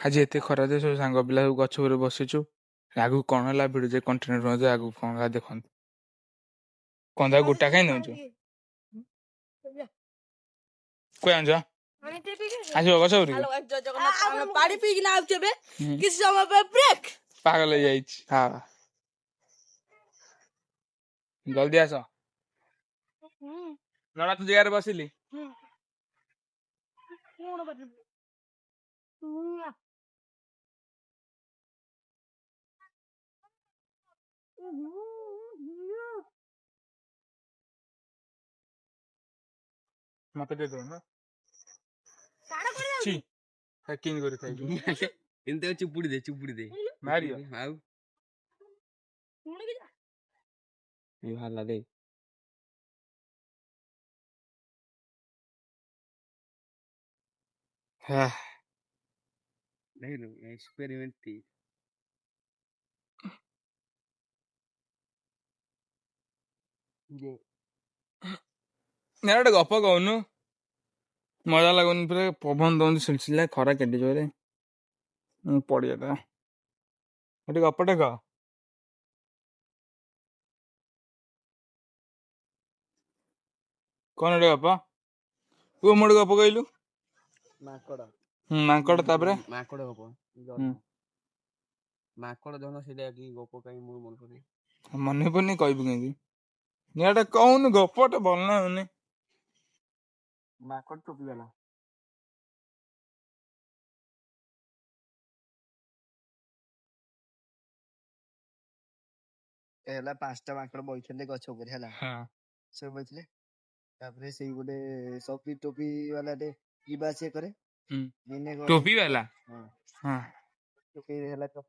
आज एत खरा जे सब सांग पिला सब गछ उपर बसीचु आगु कौन है भिडियो कंटिन्यू आगु कौन है देख कंदा गोटा कहीं नौचु कोई आंजा आसो गछ उपर पानी पी ना किस समय पे ब्रेक पागल हाँ जल्दी आस ना तू जगार बसिली मत दे दो ना छी हैकिंग कर खाई इनते चुपुड़ी दे मारियो आउ ये हल्ला दे हाँ नहीं नो एक्सपेरिमेंट थी यार गप कहनु मजा लगुनि पूरा पवन दौन सिलसिला खरा केटे जोरे पड़िया था गोटे गपटे कह कौन गोटे गप तू मोटे गप कहलु माकड़ तापरे माकड़ गप माकड़ जन से गप कहीं मोर मन पड़े मन पड़नी कहबी कहीं यार कहून गपटे भल ना होने माकड़ टोपी वाला एला पांचटा माकड़ बैठले गछ ऊपर हैला हां से बैठले तापरे सेई गोटे सफी टोपी वाला दे जीवा से करे दिने टोपी वाला हां हां टोपी हैला तो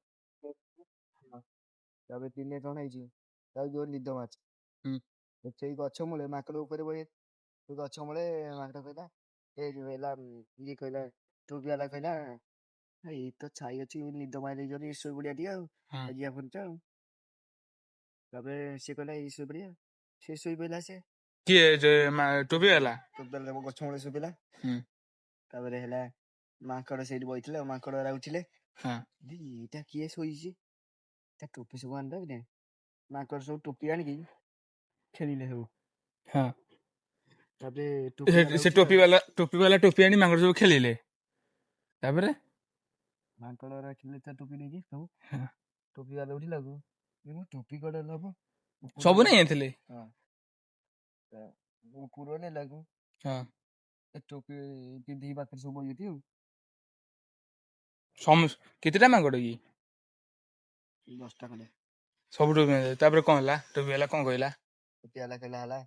तापरे दिने कोन है जी ताउ जो निद माछ सेई गछ मूले माकड़ ऊपर बय तो गछ मूले माकड़ कहला ए जो हैला ये कहला टोपी वाला कहला ए तो छाई अछि निद माइले जरी सोई बुडिया दिया आजिया फुंचा तापरे से कहला ई सोई बुडिया से सोई बेला से किए जे टोपी वाला गछ मूले सोई बेला तापरे हैला माकड़ सेठी बइथिले माकड़ रा उठिले हां दी एटा किए सोईची ता टोपी सब आन दे माकड़ सब टोपी आनी की खेलिले सब हां तापरे से टोपी वाला टोपी आनी माकड़ सब खेलिले तापरे माकड़ रा खेलिले ता टोपी नहीं सब टोपी वाला उठिला को ये टोपी कड़े लबो सब नहीं थे हां वो पूरा ने लागू हां टोपी की दी बात सब बोली थी सम कितटा माकड़ की 10 टा खले सब टोपी तापरे कोन हला टोपी वाला कोन कहला टोपी वाला कहला हला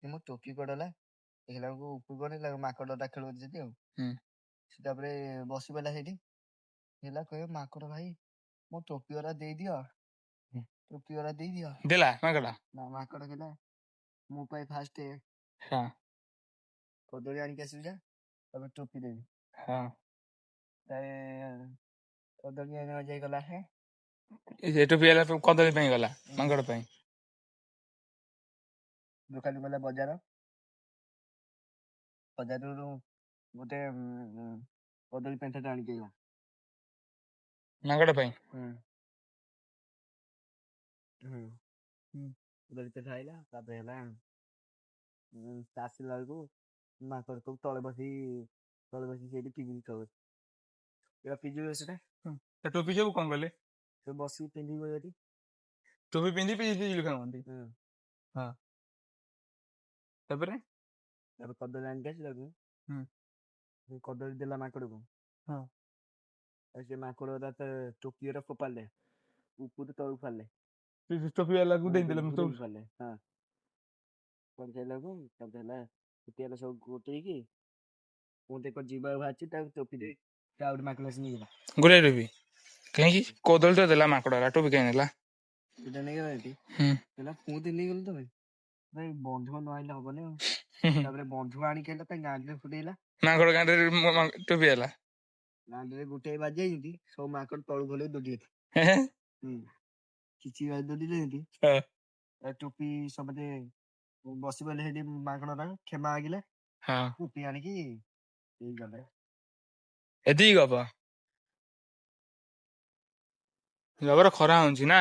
मो टोपी कड़ला देखला को ऊपर कोने लागू माकड़ टा खेलो जति से तापरे बसी बेला सेठी हेला कहे माकड़ भाई मो टोपी वाला दे दियो टोपी वाला दे दियो देला माकड़ ना माकड़ कहला मो पाई फास्ट हां कदली आनी के सुजा तब टोपी दे हां तारे कदली आने जाई गला है ए टोपी वाला कदली पे गला माकड़ पे दुकान गला बाजार रू गोटे कदली पेंटा आनी के माकड़ पे कदली पेंटा आइला तापरे हैला तासी लागू माकड़ को तळे बसी सेठी पिगी खावे या पिजी सेटा तो टोपी सब कोन गले से बसी पिंदी गयती टोपी पिंदी पिंदी लुकावंती हां तापरे तब कदली आनी के लागू कदली देला माकड़ को हां ऐसे माकड़ रा टोपी रा फोपाले ऊपर तळु फाले टोपी वाला को दे देले तो फाले हां कोन के लागू तब देला टोपी वाला सब गोटे की मोटे को जीवा भाची ता टोपी दे टाउड माकड़ से नहीं गोटे टोपी कहीं कदल तो देला माकड़ वाला टोपी कहीं नेला इटा नहीं गलती देला पुंदे नहीं गल तो भाई बंधु न आइले हबने तापरे बंधु आनी केला ता गांडले फुटेला माकड़ गांडे टोपी वाला गांडले गुटे बाजे जदी सब माकड़ तळु भले दोडी किछि बाज दोडी लेती टोपी सबते बसी बेले हेडी माकड़ ना खेमा आगिले हां टोपी आनी की गले एदी गपा ଜବର ଖରା ହଉଛି ନା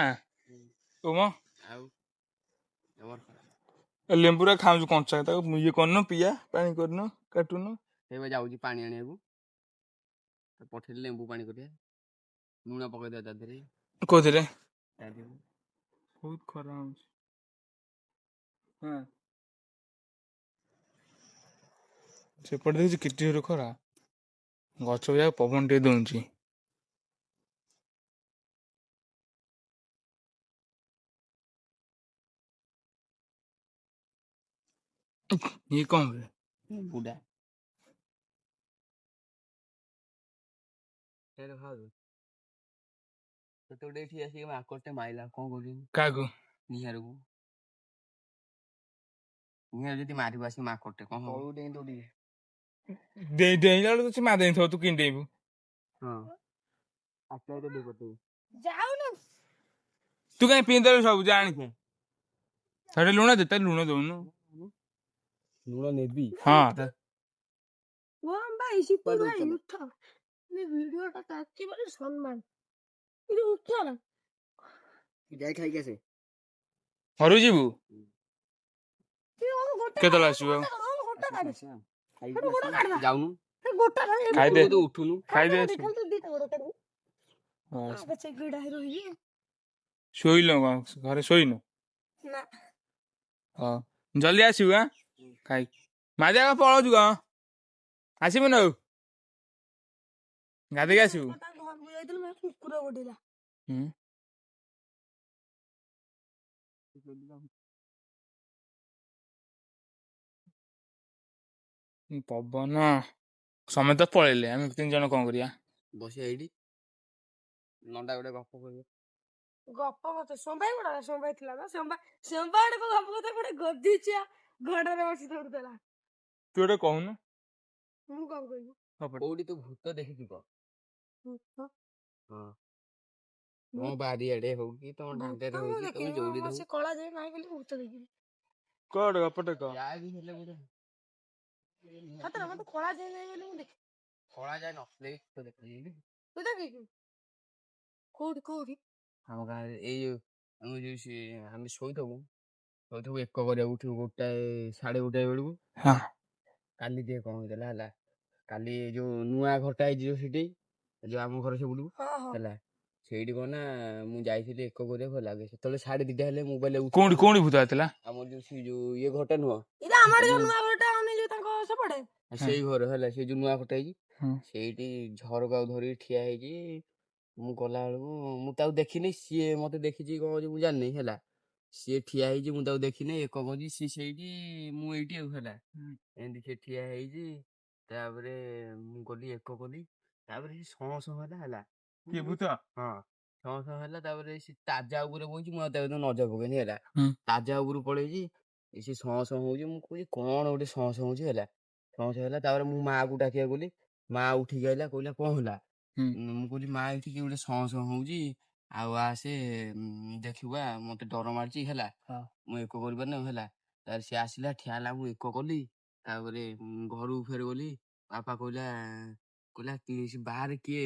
ତୁମ ଆଉ ଜବର ଖରା। ଲେମ୍ବୁରା ଖାଉଛୁ କଞ୍ଚା ତାକୁ ଇଏ କରୁନ ପିଆ ପାଣି କରୁନ କାଟୁନ। ଏବେ ଯାଉଛି ପାଣି ଆଣିବାକୁ ପଠେଇଲି ଲେମ୍ବୁ ପାଣି କରିବା ଲୁଣ ପକେଇଦେବା ତା ଦେହରେ କୋଉଥିରେ ତା ଦେହରେ ବହୁତ ଖରା ହଉଛି। ହଁ ସେପଟେ ଦେଖୁଛି କେତେ ଜୋରେ ଖରା ଗଛ ଯାକ ପବନ ଟିକେ ଦଉଛି। ଇଏ କଣ ବେ ଲେମ୍ବୁଟା ଖାଉଛୁ ତତେ ଗୋଟେ ଏଠି ଆସିକି ମାଙ୍କଡ଼ଟେ ମାଇଲା କଣ କରୁଛୁ କାହାକୁ ନିହାରକୁ ନିହାର ଯଦି ମାରିବ ଆସିକି ମାଙ୍କଡ଼ଟେ କଣ ହବ ଡେଇଁଲା ବେଳକୁ ସେ ମା ଦେଇଥିବ ତୁ କେମିତି ଡେଇଁବୁ। ହଁ ଆସିଲା ତ ଦେଇ ଯାଉନୁ ତୁ କାହିଁ ପିଇଦେଲୁ ସବୁ ଜାଣିଛୁ ସେଠି ଲୁଣ ଦେ ତାର ଲୁଣ ଦଉନୁ। ଲୁଣ ନେବି ହଁ ওম ভাই সিপুর ভাই উঠো ভিডিওটা কাটছি বলে সম্মান কিন্তু উঠো না যাই খাইକି ଆସେ ଘରକୁ ଯିବୁ କେତେବେଳେ ଆସିବୁ ଆଉ ଯାଉନୁ ଖାଇଦେ ଉଠୁନୁ ଖାଇଦେ ଶୋଇଲ କଣ ଘରେ ଶୋଇନୁ ହଁ ଜଲ୍ଦି ଆସିବୁ ଆଁ ଖାଇ ମାଝି ଆଗ ପଳଉଛୁ କଣ ଆସିବୁନି ଆଉ ଗାଧେଇକି ଆସିବୁ। କୁକୁର ଗୋଡିଲା ପବନ ସମେତ ପଳେଇଲେ ଆମେ 3 ଜଣ କଣ କରିବା ବସିବା ଏଇଠି ନଣ୍ଡା ଗୋଟେ ଗପ କହିବ ଗପ କଥା ସୋମ୍ବାଇ ଗୁଡା ସୋମ୍ବାଇ ଥିଲା ନା ସୋମ୍ବାଇ ଗପ କଥା ଗୋଟେ ଗଦିଚିଆ ଘଡାରେ ବସି ଧରୁଥିଲା। ତୁ ଗୋଟେ କହୁନୁ ମୁଁ କଣ କହିବି କୋଉଠି ତୁ ଭୂତ ଦେଖିଥିବ ହଁ ମୋ ବାରିଆଡେ ହଉ କି ତମ ଦାଣ୍ଡରେ ହଉ କି ତମେ ଯୋଉଠି ସେ କଳା ଯାଏ ନାହିଁ ବୋଲି ଭୂତ ଦେଖିବି କଣ ଗପଟେ କହ ଯାହା ବି ହେଲେ ଗୋଟେ ସତରେ ମତେ କଳା ଯାଏ ନାହିଁ ବୋଲି ମୁଁ ଦେଖି କଳା ଯାଏ ନଥିଲେ ତୁ ଦେଖିଲି ତୁ ଦେଖିଛୁ କୋଉଠି କୋଉଠି ଆମ ଗାଁରେ ଏଇ ଆମେ ଯୋଉ ଆମେ ଶୋଇଥିବୁ 1 କରିବାକୁ ଉଠିବୁ 1:30 ବେଳକୁ କାଲି ଟିକେ କଣ ହେଇଥିଲା ହେଲା କାଲି ଯୋଉ ନୂଆ ଘରଟା ହେଇଛି ଯୋଉ ସେଠି ଯୋଉ ଆମ ଘର ସେପଟକୁ ହେଲା ସେଇଠି କଣ ନା ମୁଁ ଯାଇଥିଲି 1 କରିବାକୁ ଭଲ ଲାଗେ ସେତେବେଳେ 2:30 ହେଲେ ମୋବାଇଲ କୋଉଠି କୋଉଠି ଭୂତ ଆସିଥିଲା ଆମର ଯୋଉ ସେ ଯୋଉ ଇଏ ଘରଟା ନୁହଁ ଆମର ଯୋଉ ନୂଆ ଘରଟା ମାନେ ଯୋଉ ତାଙ୍କ ସେପଟେ ସେଇ ଘର ହେଲା ସେ ଯୋଉ ନୂଆ ଘରଟା ହେଇଛି ସେଇଠି ଝରକାକୁ ଧରିକି ଠିଆ ହେଇଛି ମୁଁ ଗଲା ବେଳକୁ ମୁଁ ତାକୁ ଦେଖିନି ସିଏ ମତେ ଦେଖିଛି କଣ ହଉଛି ମୁଁ ଜାଣିନି ହେଲା ସିଏ ଠିଆ ହେଇଛି ମୁଁ ତାକୁ ଦେଖିନି 1 କରୁଛି ସିଏ ସେଇଠି ମୁଁ ଏଇଠି ଆଉ ହେଲା ଏମିତି ସେ ଠିଆ ହେଇଛି ତାପରେ ମୁଁ ଗଲି 1 କଲି ତାପରେ ସେ ସଁ ହେଲା କିଏ ଭୂତ ହଁ ସଁ ହେଲା ତାପରେ ସେ ତାଜା ଉପରେ ବଇଛି ମୁଁ ଆଉ ତା ନଜର ପକେଇନି ହେଲା ତାଜା ଉପରୁ ପଳେଇଛି ସେ ସଁ ହଉଛି ମୁଁ କହୁଛି କଣ ଗୋଟେ ସଁ ହଉଛି ହେଲା ହେଲା ତାପରେ ମୁଁ ମା କୁ ଡାକିବାକୁ ଗଲି ମା ଉଠିକି ଆଇଲା କହିଲା କଣ ହେଲା ମୁଁ କହୁଛି ମା ଏଠି କିଏ ଗୋଟେ ସଁ ହଉଛି ଆଉ ଆସେ ଦେଖିବା ମତେ ଡର ମାରୁଛି ହେଲା ମୁଁ 1 କରିପାରୁନି ହେଲା ତାପରେ ସିଏ ଆସିଲା ଠିଆ ହେଲା ମୁଁ 1 କଲି ତାପରେ ଘରକୁ ଫେର ଗଲି ବାପା କହିଲା ସେ ବାହାରେ କିଏ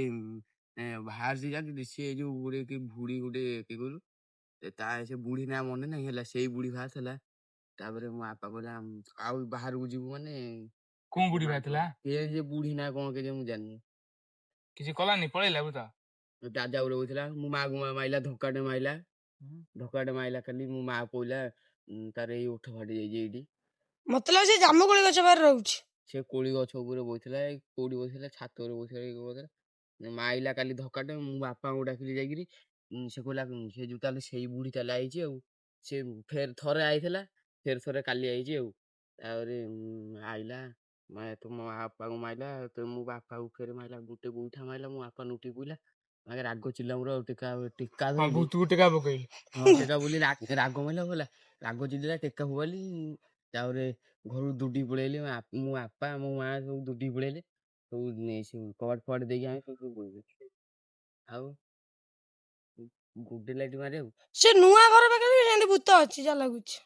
ବାହାରିଛି ଜାଣିଛୁ ସିଏ ଯୋଉ ଗୋଟେ କି ବୁଢୀ ଗୋଟେ କିଏ କହିଲୁ ତା ସେ ବୁଢୀ ନା ମନେ ନାହିଁ ହେଲା ସେଇ ବୁଢୀ ବାହାରିଥିଲା ତାପରେ ମୋ ବାପା କହିଲା ଆଉ ବାହାରକୁ ଯିବୁ ମାନେ କୋଉ ବୁଢୀ ବାହାରିଥିଲା ସେ ବୁଢୀ ନା କଣ କେଜାଣି ମୁଁ ଜାଣିନି କିଛି କଲାନି ପଳେଇଲା ଭୂତ ତାଜା ଉପରେ ବଇଥିଲା ମୋ ମାକୁ ମାଇଲା ଧକ୍କାଟେ ମାଇଲା ଖାଲି ମୋ ମା କହିଲା ତାର ଏଇ ଓଠ ଫାଟି ଯାଇଛି ଏଇଠି ମତେ ଲାଗୁଛି ଜାମୁ କୋଳି ଗଛ ପାଖରେ ରହୁଛି ସେ କୋଳି ଗଛ ଉପରେ ବଇଥିଲା କୋଉଠି ବଇଥିଲା ଛାତ ଉପରେ ବଇଥିଲା ମାଇଲା କାଲି ଧକ୍କାଟେ ମୁଁ ବାପାଙ୍କୁ ଡାକିଲି ଯାଇକିରି ସେ କହିଲା ସେ ଯୋଉ ତାହେଲେ ସେଇ ବୁଢୀ ତାହେଲେ ଆଇଛି ଆଉ ସେ ଫେର ଥରେ ଆଇଥିଲା ଫେର ଥରେ କାଲି ଆଇଛି ଆଉ ତାପରେ ଆଇଲା ତ ମୋ ବାପାକୁ ମାଇଲା ତ ମୋ ବାପାକୁ ଫେରେ ମାଇଲା ଗୋଟେ ଗୋଇଠା ମାଇଲା ମୋ ବାପା ନୁଟି ପଇଲା ରାଗ ଚିଲା ମୋର ଟେକା ଟେକା ପକେଇଲି ଟେକା ବୋଲି ରାଗ ମାଇଲା ହେଲା ରାଗ ଚିଡ଼ିଲା ଟେକା ଫୋପାଡ଼ିଲି ତାପରେ ଘରୁ ଦୌଡ଼ିକି ପଳେଇଲି ମୋ ବାପା ମୋ ମା ସବୁ ଦୌଡ଼ିକି ପଳେଇଲେ ସବୁ କବାଟ ଫବାଟ ଦେଇକି ଆମେ ସବୁ ପଳେଇଲୁ ଆଉ ଗୁଡେ ଲାଇଟ୍ ମାରିବାକୁ ସେ ନୂଆ ଘର ପାଖରେ ବି ସେମିତି ଭୂତ ଅଛି ଯାହା ଲାଗୁଛି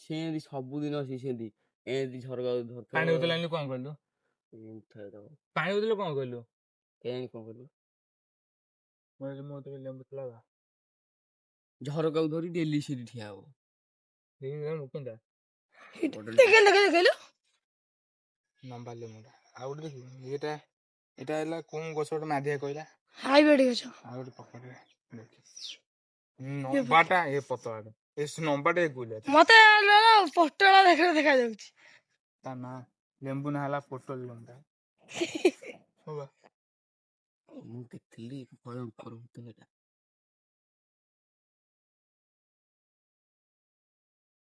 ସେମିତି ସବୁଦିନ ଅଛି ସେମିତି ଏମିତି ଝରକା ପାଣି ବୋତଲ ଆଣିଲୁ କଣ କହିଲୁ ପାଣି ବୋତଲ କଣ କହିଲୁ କେଜାଣି କଣ କହିଲୁ ମୁଁ ଲେମ୍ବୁ ଥିଲା ଝରକାକୁ ଧରି ଡେଲି ସେଠି ଠିଆ ହବ। କେନ୍ତା ଦେଖିଲୁ ଲମ୍ବା ଲେମ୍ବୁଟା ଆଉ ଗୋଟେ ଦେଖିବୁ ଏଇଟା ଏଇଟା ହେଲା କୋଉ ଗଛ ଗୋଟେ ମାଧିଆ କହିଲା ହାଇବ୍ରିଡ ଗଛ ଆଉ ଗୋଟେ ପକଡେ ଲମ୍ବାଟା ଏ ପତଳାଟା ଏ ଲମ୍ବାଟା ଏ ଗୁଲିଆ ମତେ ପୋଟଳ ଦେଖାଯାଉଛି। ତା ନା ଲେମ୍ବୁ ନା ହେଲା ପୋଟଳ ଲମ୍ବା ମୁଁ ଦେଖିଥିଲି